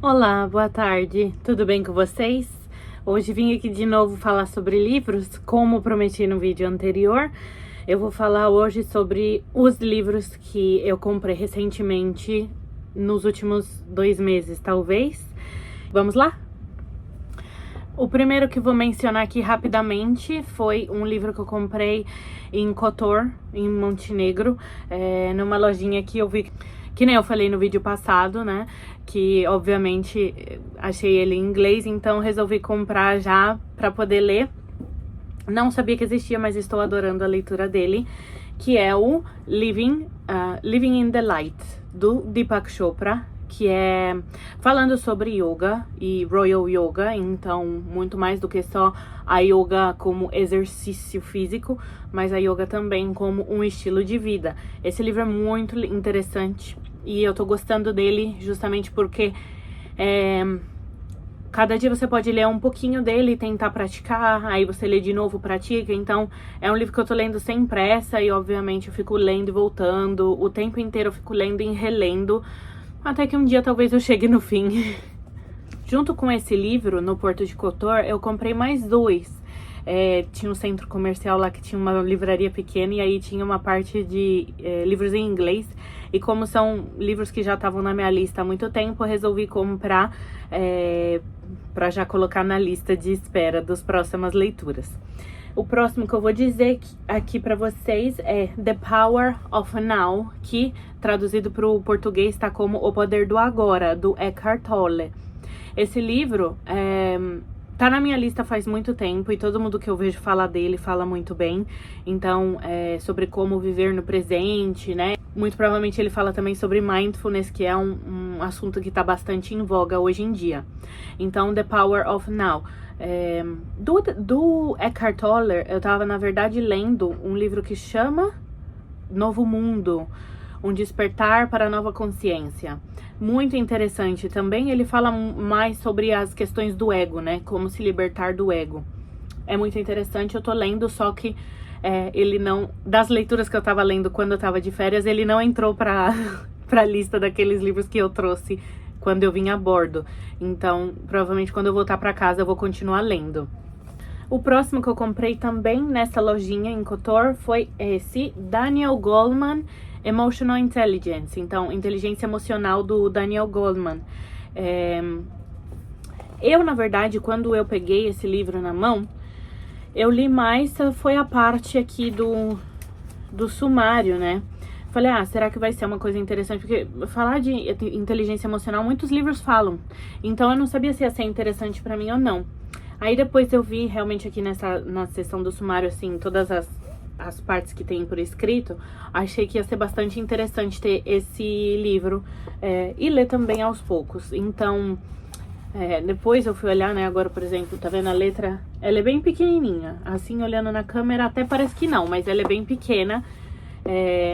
Olá, boa tarde, tudo bem com vocês? Hoje vim aqui de novo falar sobre livros, como prometi no vídeo anterior. Eu vou falar hoje sobre os livros que eu comprei recentemente, nos últimos 2 meses, talvez. Vamos lá? O primeiro que vou mencionar aqui rapidamente foi um livro que eu comprei em Kotor, em Montenegro, numa lojinha que eu vi, que nem eu falei no vídeo passado, né? Que obviamente achei ele em inglês, então resolvi comprar já para poder ler. Não sabia que existia, mas estou adorando a leitura dele, que é o Living in the Light, do Deepak Chopra, que é falando sobre yoga e Royal Yoga, então muito mais do que só a yoga como exercício físico, mas a yoga também como um estilo de vida. Esse livro é muito interessante e eu tô gostando dele justamente porque cada dia você pode ler um pouquinho dele e tentar praticar, aí você lê de novo, pratica. Então é um livro que eu tô lendo sem pressa e obviamente eu fico lendo e voltando, o tempo inteiro eu fico lendo e relendo, até que um dia talvez eu chegue no fim. Junto com esse livro, no Porto de Kotor, eu comprei mais 2. Tinha um centro comercial lá que tinha uma livraria pequena e aí tinha uma parte de livros em inglês. E como são livros que já estavam na minha lista há muito tempo, eu resolvi comprar para já colocar na lista de espera das próximas leituras. O próximo que eu vou dizer aqui para vocês é The Power of Now, que traduzido para o português está como O Poder do Agora, do Eckhart Tolle. Esse livro tá na minha lista faz muito tempo e todo mundo que eu vejo falar dele fala muito bem. Então, sobre como viver no presente, né? Muito provavelmente ele fala também sobre mindfulness, que é um assunto que tá bastante em voga hoje em dia. Então, The Power of Now. Do Eckhart Tolle, eu tava, na verdade, lendo um livro que chama Novo Mundo, Um Despertar para a Nova Consciência. Muito interessante também. Ele fala mais sobre as questões do ego, né? Como se libertar do ego. É muito interessante, eu tô lendo, só que ele não... Das leituras que eu tava lendo quando eu tava de férias, ele não entrou pra lista daqueles livros que eu trouxe quando eu vim a bordo. Então, provavelmente quando eu voltar pra casa eu vou continuar lendo. O próximo que eu comprei também nessa lojinha em Kotor foi esse, Daniel Goleman, Emotional Intelligence. Então, inteligência emocional do Daniel Goleman. Eu, na verdade, quando eu peguei esse livro na mão, eu li mais, foi a parte aqui do sumário, né? Falei, será que vai ser uma coisa interessante? Porque falar de inteligência emocional, muitos livros falam. Então, eu não sabia se ia ser interessante pra mim ou não. Aí, depois eu vi realmente aqui na seção do sumário, assim, todas as partes que tem por escrito. Achei que ia ser bastante interessante ter esse livro e ler também aos poucos. Então, depois eu fui olhar, né? Agora, por exemplo, tá vendo a letra? Ela é bem pequenininha. Assim, olhando na câmera, até parece que não, mas ela é bem pequena.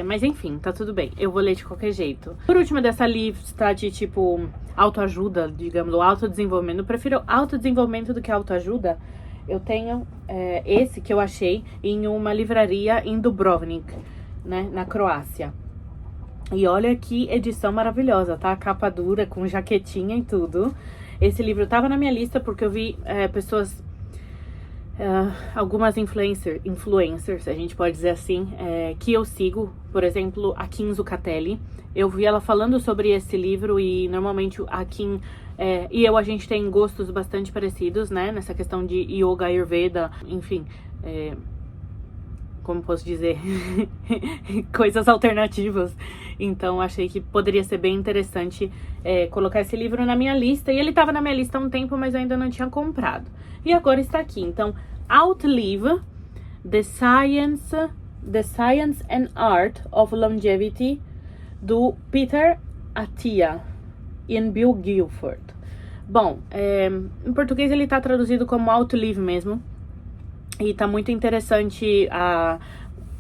Mas enfim, tá tudo bem, eu vou ler de qualquer jeito. Por último dessa lista de tipo autoajuda, digamos, ou autodesenvolvimento, eu prefiro autodesenvolvimento do que autoajuda. Eu tenho esse que eu achei em uma livraria em Dubrovnik, né, na Croácia. E olha que edição maravilhosa, tá? Capa dura, com jaquetinha e tudo. Esse livro tava na minha lista porque eu vi pessoas... algumas influencers, a gente pode dizer assim, que eu sigo, por exemplo, a Kim Zucatelli. Eu vi ela falando sobre esse livro e normalmente a Kim e a gente tem gostos bastante parecidos, né? Nessa questão de yoga, ayurveda, enfim, como posso dizer, coisas alternativas. Então achei que poderia ser bem interessante colocar esse livro na minha lista. E ele estava na minha lista há um tempo, mas eu ainda não tinha comprado. E agora está aqui. Então, Outlive, The Science and Art of Longevity, do Peter Attia e Bill Guilford. Bom, em português ele está traduzido como Outlive mesmo. E tá muito interessante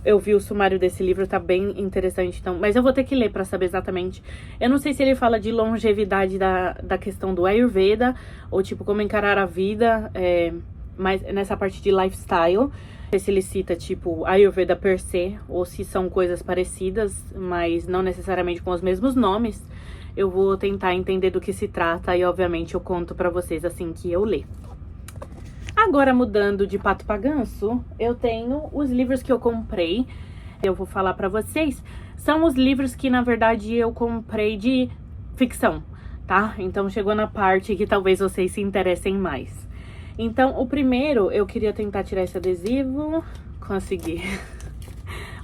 eu vi o sumário desse livro, tá bem interessante, então, mas eu vou ter que ler pra saber exatamente. Eu não sei se ele fala de longevidade da questão do Ayurveda, ou tipo, como encarar a vida, mas nessa parte de lifestyle. Não sei se ele cita, tipo, Ayurveda per se, ou se são coisas parecidas, mas não necessariamente com os mesmos nomes. eu vou tentar entender do que se trata e, obviamente, eu conto pra vocês assim que eu ler. Agora, mudando de pato pra ganso, eu tenho os livros que eu comprei. Eu vou falar pra vocês. São os livros que, na verdade, eu comprei de ficção, tá? Então, chegou na parte que talvez vocês se interessem mais. Então, o primeiro, eu queria tentar tirar esse adesivo. Consegui.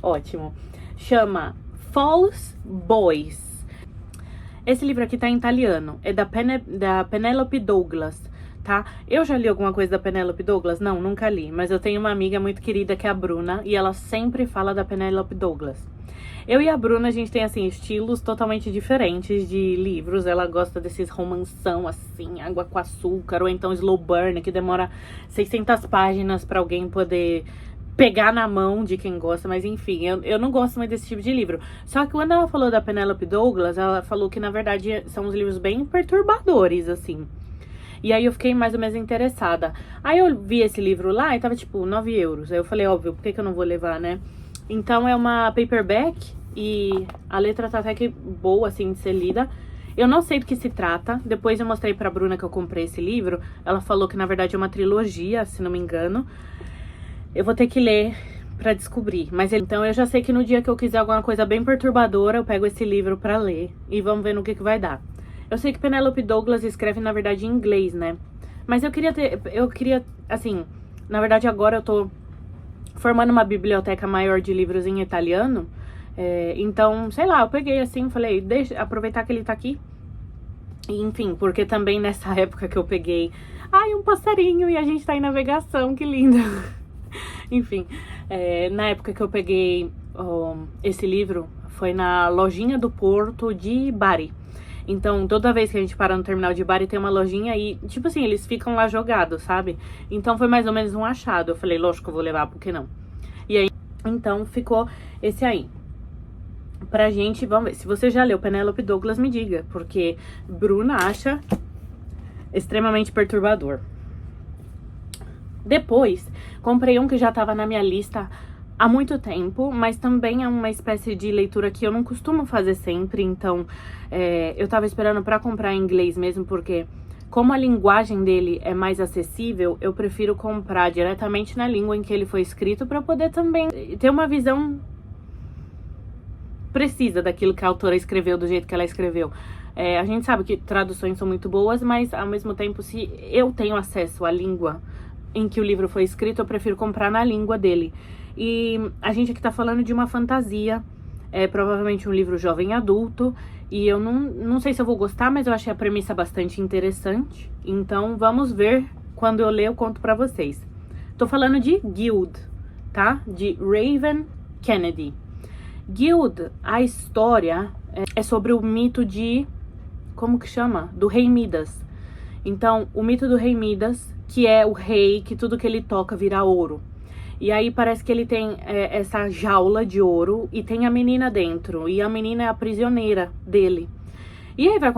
Ótimo. Chama False Boys. Esse livro aqui tá em italiano. É da Penelope Douglas, tá? Eu já li alguma coisa da Penelope Douglas? Não, nunca li. Mas eu tenho uma amiga muito querida que é a Bruna. E ela sempre fala da Penelope Douglas. Eu e a Bruna, a gente tem, assim, estilos totalmente diferentes de livros. Ela gosta desses romanção, assim, água com açúcar. Ou então slow burn, que demora 600 páginas pra alguém poder pegar na mão de quem gosta. Mas, enfim, eu não gosto muito desse tipo de livro. Só que quando ela falou da Penelope Douglas, ela falou que, na verdade, são uns livros bem perturbadores, assim. E aí eu fiquei mais ou menos interessada. Aí eu vi esse livro lá e tava, tipo, 9 euros. Aí eu falei, óbvio, por que eu não vou levar, né? Então, é uma paperback e a letra tá até que boa, assim, de ser lida. Eu não sei do que se trata. Depois eu mostrei pra Bruna que eu comprei esse livro. Ela falou que, na verdade, é uma trilogia, se não me engano. Eu vou ter que ler pra descobrir. Mas então, eu já sei que no dia que eu quiser alguma coisa bem perturbadora, eu pego esse livro pra ler. E vamos ver no que vai dar. Eu sei que Penelope Douglas escreve, na verdade, em inglês, né? Mas eu queria, assim, na verdade, agora eu tô formando uma biblioteca maior de livros em italiano. Então, sei lá, eu peguei assim, falei, deixa aproveitar que ele tá aqui. E, enfim, porque também nessa época que eu peguei, um passarinho e a gente tá em navegação, que lindo. Enfim, na época que eu peguei esse livro, foi na lojinha do Porto de Bari. Então, toda vez que a gente para no terminal de Bari, tem uma lojinha e, tipo assim, eles ficam lá jogados, sabe? Então, foi mais ou menos um achado. Eu falei, lógico que eu vou levar, por que não? E aí, então, ficou esse aí. Pra gente, vamos ver. Se você já leu Penelope Douglas, me diga. Porque Bruna acha extremamente perturbador. Depois, comprei um que já tava na minha lista há muito tempo, mas também é uma espécie de leitura que eu não costumo fazer sempre, então eu tava esperando pra comprar em inglês mesmo, porque como a linguagem dele é mais acessível, eu prefiro comprar diretamente na língua em que ele foi escrito pra poder também ter uma visão precisa daquilo que a autora escreveu, do jeito que ela escreveu. A gente sabe que traduções são muito boas, mas ao mesmo tempo, se eu tenho acesso à língua em que o livro foi escrito, eu prefiro comprar na língua dele. E a gente aqui tá falando de uma fantasia, provavelmente um livro jovem adulto, e eu não sei se eu vou gostar, mas eu achei a premissa bastante interessante, então vamos ver, quando eu ler eu conto pra vocês. Tô falando de Guild, tá? De Raven Kennedy. Guild, a história é sobre o mito de, como que chama? Do rei Midas. Então, o mito do rei Midas, que é o rei que tudo que ele toca vira ouro. E aí parece que ele tem essa jaula de ouro e tem a menina dentro. E a menina é a prisioneira dele. E aí vai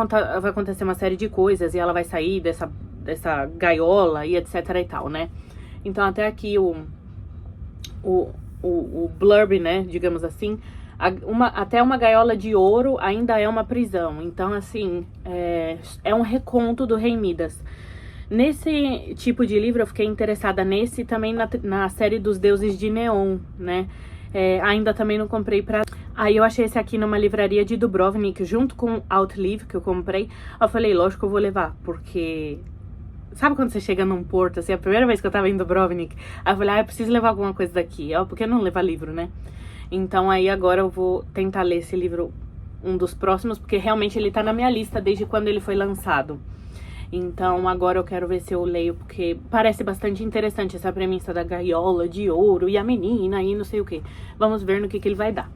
acontecer uma série de coisas e ela vai sair dessa gaiola e etc e tal, né? Então até aqui o blurb, né, digamos assim, até uma gaiola de ouro ainda é uma prisão. Então assim, é um reconto do rei Midas. Nesse tipo de livro eu fiquei interessada nesse e também na série dos deuses de Neon, né? Ainda também não comprei pra... Aí eu achei esse aqui numa livraria de Dubrovnik, junto com Outlive, que eu comprei. Eu falei, lógico que eu vou levar, porque... Sabe quando você chega num porto, assim, a primeira vez que eu tava em Dubrovnik, aí eu falei, eu preciso levar alguma coisa daqui, porque não levar livro, né? Então aí agora eu vou tentar ler esse livro, um dos próximos, porque realmente ele tá na minha lista desde quando ele foi lançado. Então agora eu quero ver se eu leio, porque parece bastante interessante essa premissa da gaiola de ouro e a menina e não sei o que. Vamos ver no que ele vai dar.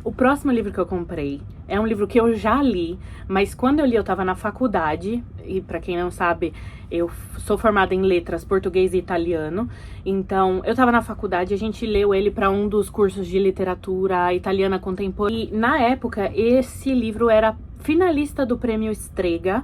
O próximo livro que eu comprei é um livro que eu já li, mas quando eu li eu tava na faculdade, e pra quem não sabe, eu sou formada em letras português e italiano, então eu tava na faculdade e a gente leu ele pra um dos cursos de literatura italiana contemporânea. E na época esse livro era finalista do prêmio Strega,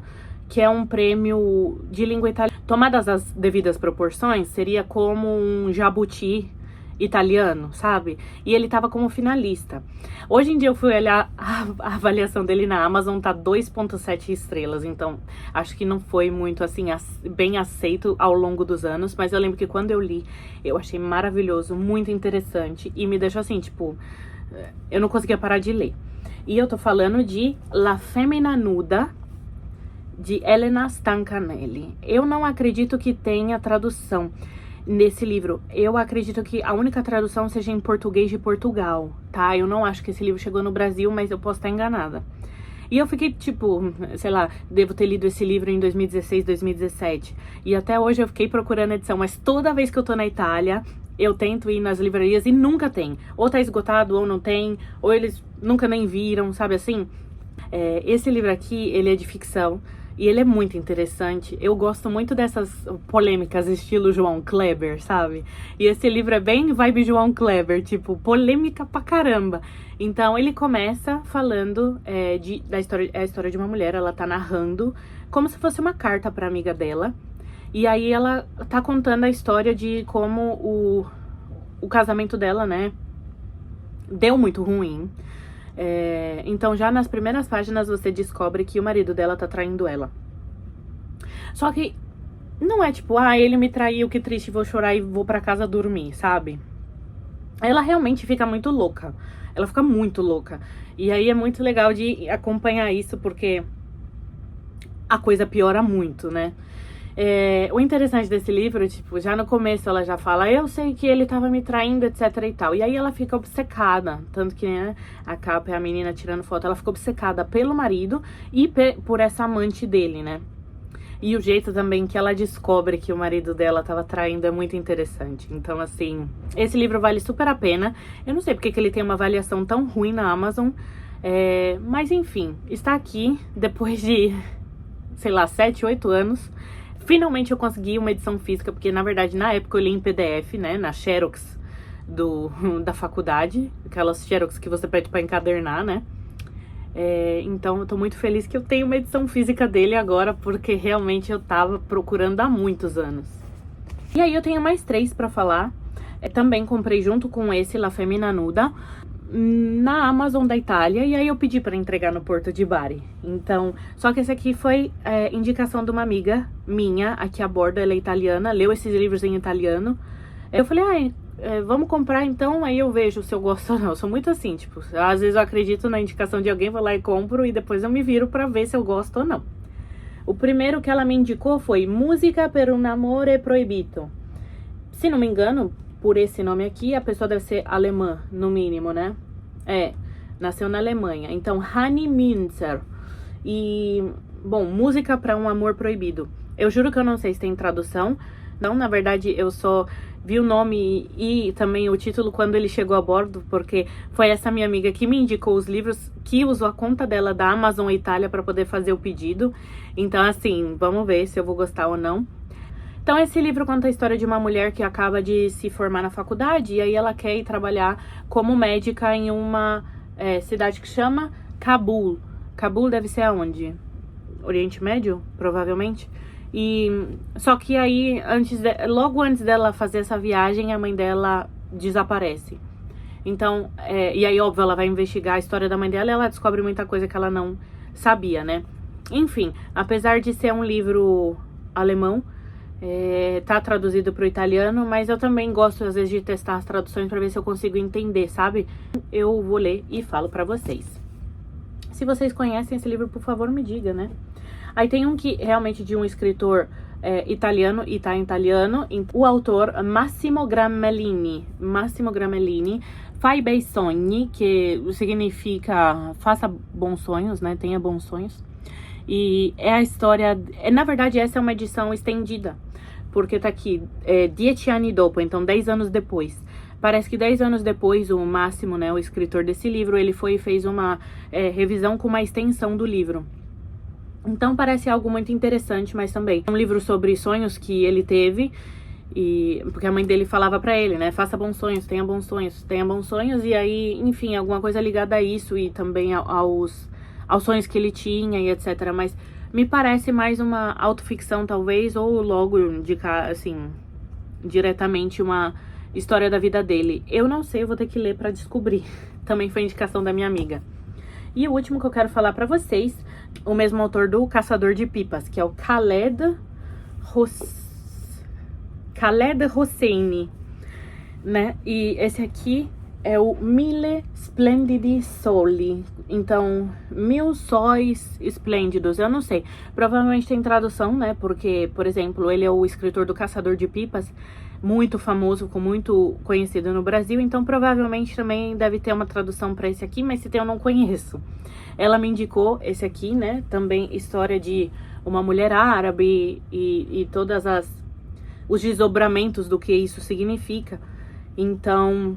que é um prêmio de língua italiana. Tomadas as devidas proporções, seria como um jabuti italiano, sabe? E ele tava como finalista. Hoje em dia eu fui olhar a avaliação dele na Amazon, tá 2,7 estrelas, então acho que não foi muito assim bem aceito ao longo dos anos, mas eu lembro que quando eu li, eu achei maravilhoso, muito interessante e me deixou assim, tipo, eu não conseguia parar de ler. E eu tô falando de La Femmina Nuda, de Elena Stancanelli. Eu não acredito que tenha tradução nesse livro. Eu acredito que a única tradução seja em português de Portugal, tá? Eu não acho que esse livro chegou no Brasil, mas eu posso estar enganada. E eu fiquei, tipo, sei lá, devo ter lido esse livro em 2016, 2017. E até hoje eu fiquei procurando edição, mas toda vez que eu tô na Itália, eu tento ir nas livrarias e nunca tem. Ou tá esgotado, ou não tem, ou eles nunca nem viram, sabe assim? Esse livro aqui, ele é de ficção. E ele é muito interessante. Eu gosto muito dessas polêmicas estilo João Kleber, sabe? E esse livro é bem vibe João Kleber, tipo, polêmica pra caramba. Então, ele começa falando da história de uma mulher. Ela tá narrando como se fosse uma carta pra amiga dela. E aí, ela tá contando a história de como o casamento dela, né, deu muito ruim. Então já nas primeiras páginas você descobre que o marido dela tá traindo ela. Só que não é tipo, ele me traiu, que triste, vou chorar e vou pra casa dormir, sabe? Ela realmente fica muito louca. Ela fica muito louca. E aí é muito legal de acompanhar isso, porque a coisa piora muito, né? O interessante desse livro, tipo, já no começo ela já fala, eu sei que ele tava me traindo, etc e tal. E aí ela fica obcecada, tanto que, né, a capa é a menina tirando foto, ela fica obcecada pelo marido e por essa amante dele, né? E o jeito também que ela descobre que o marido dela tava traindo é muito interessante. Então, assim, esse livro vale super a pena. Eu não sei porque que ele tem uma avaliação tão ruim na Amazon, mas enfim, está aqui depois de, sei lá, 7, 8 anos. Finalmente eu consegui uma edição física, porque na verdade na época eu li em PDF, né, na Xerox da faculdade, aquelas Xerox que você pede pra encadernar, né. Então eu tô muito feliz que eu tenho uma edição física dele agora, porque realmente eu tava procurando há muitos anos. E aí eu tenho mais 3 pra falar. Também comprei junto com esse La Femmina Nuda na Amazon da Itália, e aí eu pedi pra entregar no Porto de Bari. Então, só que esse aqui foi indicação de uma amiga minha aqui a bordo, ela é italiana, leu esses livros em italiano. Eu falei, vamos comprar então, aí eu vejo se eu gosto ou não. Eu sou muito assim, tipo, às vezes eu acredito na indicação de alguém, vou lá e compro, e depois eu me viro pra ver se eu gosto ou não. O primeiro que ela me indicou foi Música per un amore proibito. Se não me engano, por esse nome aqui, a pessoa deve ser alemã, no mínimo, né? Nasceu na Alemanha. Então, Hanni Münzer. E, bom, Música para um Amor Proibido. Eu juro que eu não sei se tem tradução. Não, na verdade, eu só vi o nome e também o título quando ele chegou a bordo, porque foi essa minha amiga que me indicou os livros, que usou a conta dela da Amazon Itália para poder fazer o pedido. Então, assim, vamos ver se eu vou gostar ou não. Então, esse livro conta a história de uma mulher que acaba de se formar na faculdade e aí ela quer ir trabalhar como médica em uma cidade que chama Cabul. Cabul deve ser aonde? Oriente Médio, provavelmente. E só que aí, logo antes dela fazer essa viagem, a mãe dela desaparece. Então, e aí, óbvio, ela vai investigar a história da mãe dela e ela descobre muita coisa que ela não sabia, né? Enfim, apesar de ser um livro alemão, tá traduzido pro italiano, mas eu também gosto às vezes de testar as traduções pra ver se eu consigo entender, sabe? Eu vou ler e falo pra vocês. Se vocês conhecem esse livro, por favor, me diga, né? Aí tem um que realmente de um escritor italiano, e tá em italiano, o autor Massimo Gramellini. Massimo Gramellini, Fai bei sogni, que significa faça bons sonhos, né? Tenha bons sonhos. E é a história, na verdade essa é uma edição estendida, porque tá aqui, 10 anni dopo, então 10 anos depois. Parece que 10 anos depois, o Máximo, né, o escritor desse livro, ele foi e fez uma revisão com uma extensão do livro. Então parece algo muito interessante, mas também é um livro sobre sonhos que ele teve, porque a mãe dele falava pra ele, né, faça bons sonhos, tenha bons sonhos, tenha bons sonhos, e aí, enfim, alguma coisa ligada a isso e também aos sonhos que ele tinha e etc. Mas me parece mais uma autoficção, talvez, ou logo indicar, assim, diretamente uma história da vida dele. Eu não sei, eu vou ter que ler pra descobrir. Também foi indicação da minha amiga. E o último que eu quero falar pra vocês, o mesmo autor do Caçador de Pipas, que é o Khaled Hosseini, né? E esse aqui é o Mille Splendidi Soli. Então, 1000 sóis esplêndidos, eu não sei. Provavelmente tem tradução, né? Porque, por exemplo, ele é o escritor do Caçador de Pipas, muito famoso, muito conhecido no Brasil. Então, provavelmente também deve ter uma tradução para esse aqui, mas se tem eu não conheço. Ela me indicou esse aqui, né? Também história de uma mulher árabe e todas os desdobramentos do que isso significa. Então,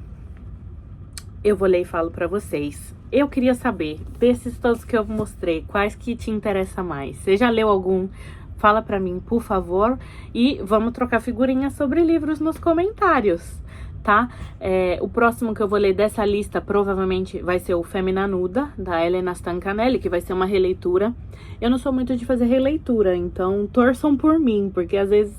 eu vou ler e falo pra vocês. Eu queria saber, desses todos que eu mostrei, quais que te interessa mais? Você já leu algum? Fala pra mim, por favor. E vamos trocar figurinhas sobre livros nos comentários, tá? O próximo que eu vou ler dessa lista provavelmente vai ser o Fêmina Nuda, da Elena Stancanelli, que vai ser uma releitura. Eu não sou muito de fazer releitura, então torçam por mim, porque às vezes,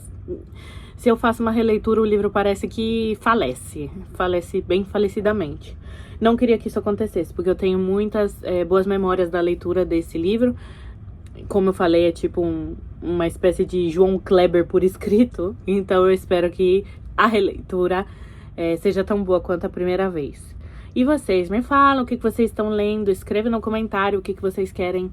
se eu faço uma releitura, o livro parece que falece bem falecidamente. Não queria que isso acontecesse, porque eu tenho muitas boas memórias da leitura desse livro. Como eu falei, é tipo uma espécie de João Kleber por escrito. Então eu espero que a releitura seja tão boa quanto a primeira vez. E vocês, me falam o que vocês estão lendo. Escreva no comentário o que vocês querem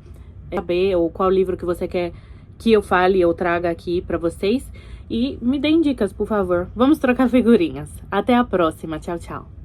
saber, ou qual livro que você quer que eu fale ou traga aqui pra vocês. E me deem dicas, por favor. Vamos trocar figurinhas. Até a próxima. Tchau, tchau.